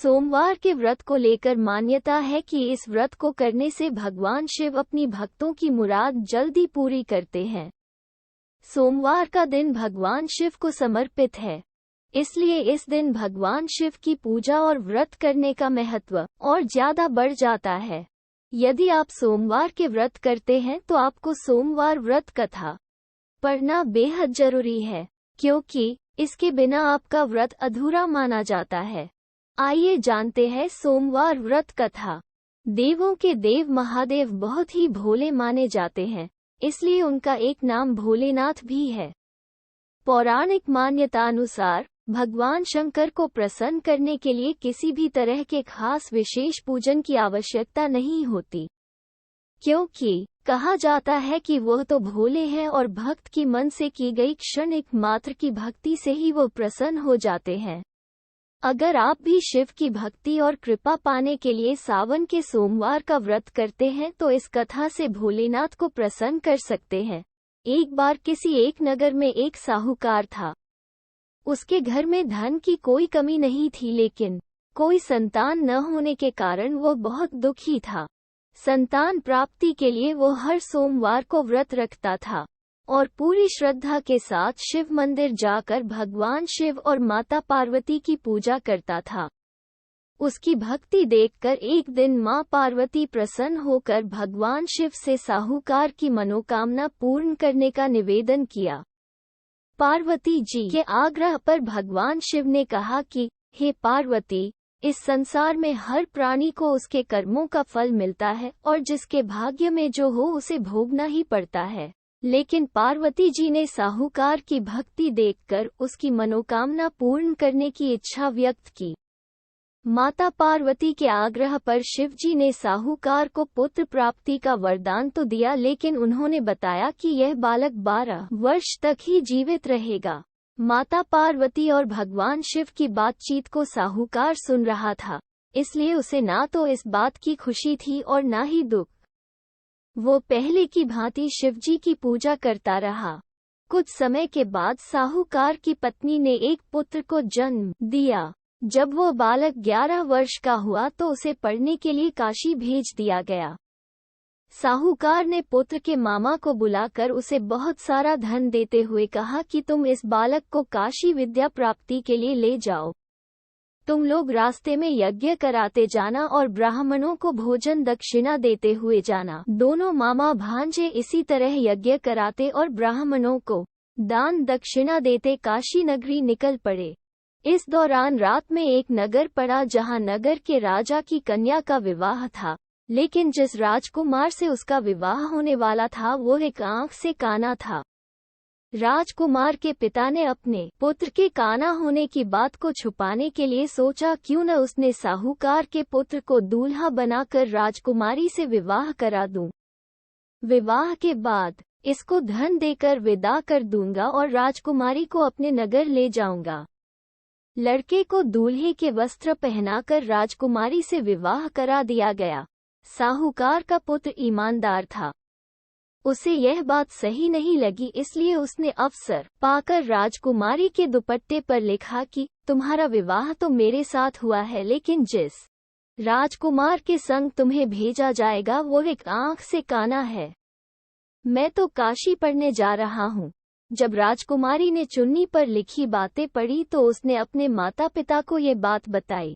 सोमवार के व्रत को लेकर मान्यता है कि इस व्रत को करने से भगवान शिव अपनी भक्तों की मुराद जल्दी पूरी करते हैं। सोमवार का दिन भगवान शिव को समर्पित है, इसलिए इस दिन भगवान शिव की पूजा और व्रत करने का महत्व और ज्यादा बढ़ जाता है। यदि आप सोमवार के व्रत करते हैं तो आपको सोमवार व्रत कथा पढ़ना बेहद जरूरी है, क्योंकि इसके बिना आपका व्रत अधूरा माना जाता है। आइए जानते हैं सोमवार व्रत कथा। देवों के देव महादेव बहुत ही भोले माने जाते हैं, इसलिए उनका एक नाम भोलेनाथ भी है। पौराणिक मान्यता अनुसार भगवान शंकर को प्रसन्न करने के लिए किसी भी तरह के खास विशेष पूजन की आवश्यकता नहीं होती, क्योंकि कहा जाता है कि वह तो भोले हैं और भक्त की मन से की गई क्षणिक मात्र की भक्ति से ही वो प्रसन्न हो जाते हैं। अगर आप भी शिव की भक्ति और कृपा पाने के लिए सावन के सोमवार का व्रत करते हैं तो इस कथा से भोलेनाथ को प्रसन्न कर सकते हैं। एक बार किसी एक नगर में एक साहूकार था। उसके घर में धन की कोई कमी नहीं थी, लेकिन कोई संतान न होने के कारण वो बहुत दुखी था। संतान प्राप्ति के लिए वो हर सोमवार को व्रत रखता था और पूरी श्रद्धा के साथ शिव मंदिर जाकर भगवान शिव और माता पार्वती की पूजा करता था। उसकी भक्ति देखकर एक दिन मां पार्वती प्रसन्न होकर भगवान शिव से साहूकार की मनोकामना पूर्ण करने का निवेदन किया। पार्वती जी के आग्रह पर भगवान शिव ने कहा कि हे पार्वती, इस संसार में हर प्राणी को उसके कर्मों का फल मिलता है और जिसके भाग्य में जो हो उसे भोगना ही पड़ता है। लेकिन पार्वती जी ने साहूकार की भक्ति देखकर उसकी मनोकामना पूर्ण करने की इच्छा व्यक्त की। माता पार्वती के आग्रह पर शिव जी ने साहूकार को पुत्र प्राप्ति का वरदान तो दिया, लेकिन उन्होंने बताया कि यह बालक 12 वर्ष तक ही जीवित रहेगा। माता पार्वती और भगवान शिव की बातचीत को साहूकार सुन रहा था, इसलिए उसे ना तो इस बात की खुशी थी और ना ही दुख। वो पहले की भांति शिवजी की पूजा करता रहा। कुछ समय के बाद साहूकार की पत्नी ने एक पुत्र को जन्म दिया। जब वो बालक 11 वर्ष का हुआ तो उसे पढ़ने के लिए काशी भेज दिया गया। साहूकार ने पुत्र के मामा को बुलाकर उसे बहुत सारा धन देते हुए कहा कि तुम इस बालक को काशी विद्या प्राप्ति के लिए ले जाओ। तुम लोग रास्ते में यज्ञ कराते जाना और ब्राह्मणों को भोजन दक्षिणा देते हुए जाना। दोनों मामा भांजे इसी तरह यज्ञ कराते और ब्राह्मणों को दान दक्षिणा देते काशी नगरी निकल पड़े। इस दौरान रात में एक नगर पड़ा जहां नगर के राजा की कन्या का विवाह था, लेकिन जिस राजकुमार से उसका विवाह होने वाला था वो एक आंख से काना था। राजकुमार के पिता ने अपने पुत्र के काना होने की बात को छुपाने के लिए सोचा क्यों न उसने साहूकार के पुत्र को दूल्हा बनाकर राजकुमारी से विवाह करा दूं। विवाह के बाद इसको धन देकर विदा कर दूंगा और राजकुमारी को अपने नगर ले जाऊंगा। लड़के को दूल्हे के वस्त्र पहनाकर राजकुमारी से विवाह करा दिया गया। साहूकार का पुत्र ईमानदार था, उसे यह बात सही नहीं लगी, इसलिए उसने अवसर पाकर राजकुमारी के दुपट्टे पर लिखा कि तुम्हारा विवाह तो मेरे साथ हुआ है, लेकिन जिस राजकुमार के संग तुम्हें भेजा जाएगा वो एक आंख से काना है। मैं तो काशी पढ़ने जा रहा हूँ। जब राजकुमारी ने चुन्नी पर लिखी बातें पढ़ी तो उसने अपने माता पिता को ये बात बताई।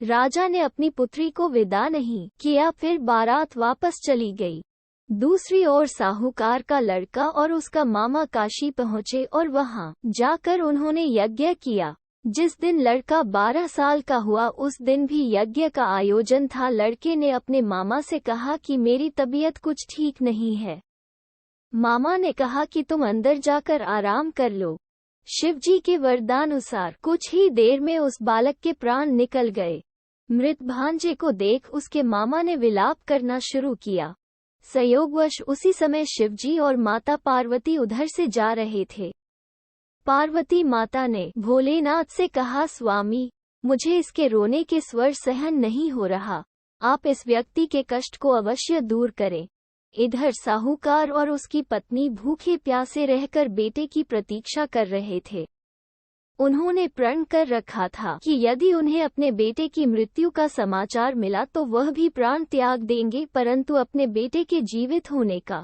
राजा ने अपनी पुत्री को विदा नहीं किया, फिर बारात वापस चली गई। दूसरी ओर साहूकार का लड़का और उसका मामा काशी पहुंचे और वहां जाकर उन्होंने यज्ञ किया। जिस दिन लड़का 12 साल का हुआ उस दिन भी यज्ञ का आयोजन था। लड़के ने अपने मामा से कहा कि मेरी तबीयत कुछ ठीक नहीं है। मामा ने कहा कि तुम अंदर जाकर आराम कर लो। शिवजी के वरदानुसार कुछ ही देर में उस बालक के प्राण निकल गए। मृत भांजे को देख उसके मामा ने विलाप करना शुरू किया। संयोगवश उसी समय शिवजी और माता पार्वती उधर से जा रहे थे। पार्वती माता ने भोलेनाथ से कहा, स्वामी, मुझे इसके रोने के स्वर सहन नहीं हो रहा, आप इस व्यक्ति के कष्ट को अवश्य दूर करें। इधर साहूकार और उसकी पत्नी भूखे प्यासे रहकर बेटे की प्रतीक्षा कर रहे थे। उन्होंने प्रण कर रखा था कि यदि उन्हें अपने बेटे की मृत्यु का समाचार मिला तो वह भी प्राण त्याग देंगे, परंतु अपने बेटे के जीवित होने का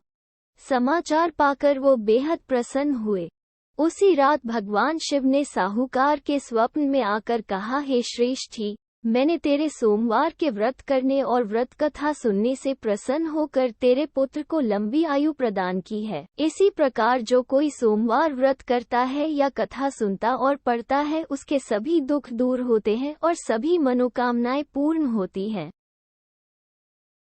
समाचार पाकर वो बेहद प्रसन्न हुए। उसी रात भगवान शिव ने साहूकार के स्वप्न में आकर कहा, हे श्रेष्ठी, मैंने तेरे सोमवार के व्रत करने और व्रत कथा सुनने से प्रसन्न होकर तेरे पुत्र को लंबी आयु प्रदान की है। इसी प्रकार जो कोई सोमवार व्रत करता है या कथा सुनता और पढ़ता है उसके सभी दुख दूर होते हैं और सभी मनोकामनाएं पूर्ण होती हैं।